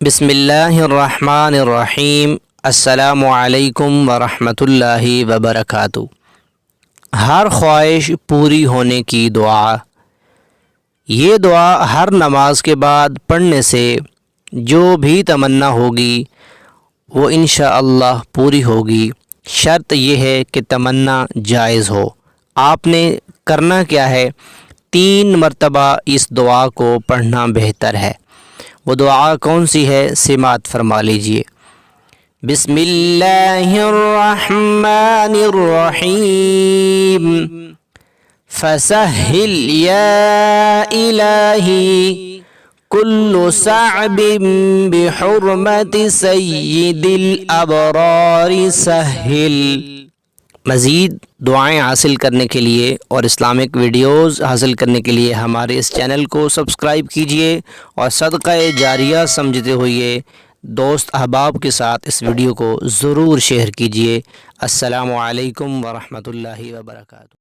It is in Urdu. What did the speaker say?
بسم اللہ الرحمن الرحیم۔ السلام علیکم ورحمۃ اللہ وبرکاتہ۔ ہر خواہش پوری ہونے کی دعا۔ یہ دعا ہر نماز کے بعد پڑھنے سے جو بھی تمنا ہوگی وہ انشاءاللہ پوری ہوگی۔ شرط یہ ہے کہ تمنا جائز ہو۔ آپ نے کرنا کیا ہے، 3 مرتبہ اس دعا کو پڑھنا بہتر ہے۔ وہ دعا کون سی ہے، سماعت فرما لیجئے۔ بسم اللہ الرحمن الرحیم۔ فسہل یا الہی کل صعب بحرمت سید الابرار سہل۔ مزید دعائیں حاصل کرنے کے لیے اور اسلامک ویڈیوز حاصل کرنے کے لیے ہمارے اس چینل کو سبسکرائب کیجئے اور صدقہ جاریہ سمجھتے ہوئے دوست احباب کے ساتھ اس ویڈیو کو ضرور شیئر کیجئے۔ السلام علیکم ورحمۃ اللہ وبرکاتہ۔